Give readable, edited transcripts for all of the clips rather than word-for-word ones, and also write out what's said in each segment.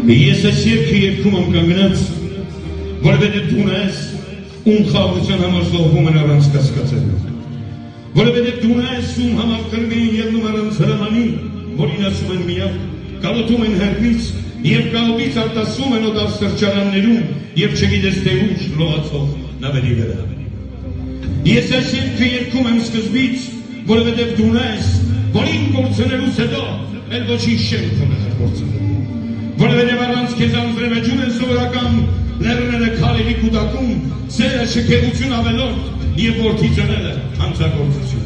Ես այս երգը երգում եմ կանգնած, որովհետև դու ես ում խաղաղության համար զոհվում են առանց կասկածելու, որովհետև դու ես ում համար կրվին ելնում առանց հրամանին, որին ասում են միակ, կալոտում են հերբից և կալոտից արտասում են օդար սրճարաններում և չգիտես թե ուշ լողացող նավերի վրա։ Ես այս երգը երգում եմ սկզբից, որովհետև դու ես, որին կործնելուց հետո էլ ոչինչ չեմ թողել կործնելու, որովհետև առանց քեզ անձրևեջում են սովորական լեռները քարերի կուտակում, սերը շքեղություն ավելորդ և որդի ծնելը հանցագործություն։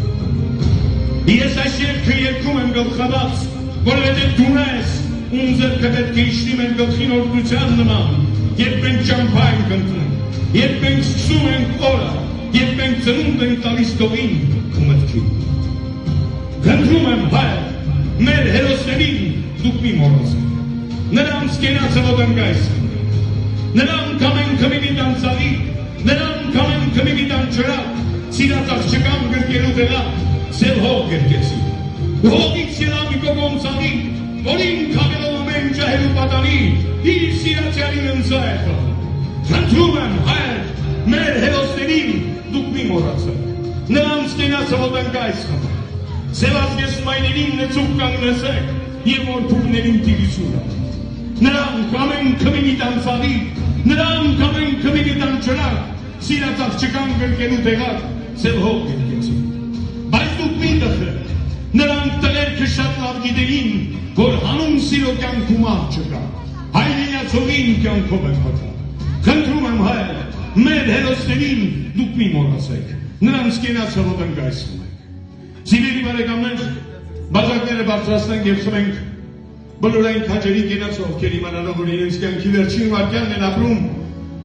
Ես այս երգը երգում եմ գլխաբաց, որովհետև դու ես, ում ձեռքը պետք է իջնում են գլխին օրհնության նման, երբ մենք ճամփա ենք ընկնում, երբ մենք սկսում ենք օրը, երբ մենք ծնունդ ենք տալիս տողին ու մտքին։ Խնդրում եմ Հայր, մեր հերոսներին դուք մի մոռացեք, նրանց կենացը ոտնգայս ենք, նրանք ամենքը մի տանցալի, նրանք ամենքը մի տանջրակ, սիրած աղջկան գրկելու տեղակ, սև հող գրկեցին, հողից ելամի կողոնցալի, որին կավելով են ջահելու պատանի, իր սիրացյալին ընձա է խաղ։ Խնդրում եմ Հայր, մեր հերոսներին դուք մի մոռացեք, նրանց կենացը ոտնգայս ենք, սևազգես մայներին նեցուկ կանգնեցեք և որփուկներին տիրություն եք։ Նրանք ամենքը մի տանցալի, նրանք ամենքը մի տանջրակ, սիրած աղջկան գրկելու տեղակ, սև հող գրկեցին։ Բայց դուք մի տխրեք, նրանք տղերքը շատ լավ գիտեին, որ հանուն սիրո կյանքում աղ չկա, հայրենյացողին կյանքով են հոգա։ Խնդրում եմ Հայր, մեր հերոսներին դուք մի մոռացեք, նրանց կենացը ոտնգայսում եք։ Սիրելի բարեկամներ, բաժակները բարձրացնենք և խմենք բոլոր այն քաջերի կենացը, ովքեր իմանալով, որ իրենց կյանքի վերջին վայրկյանն են ապրում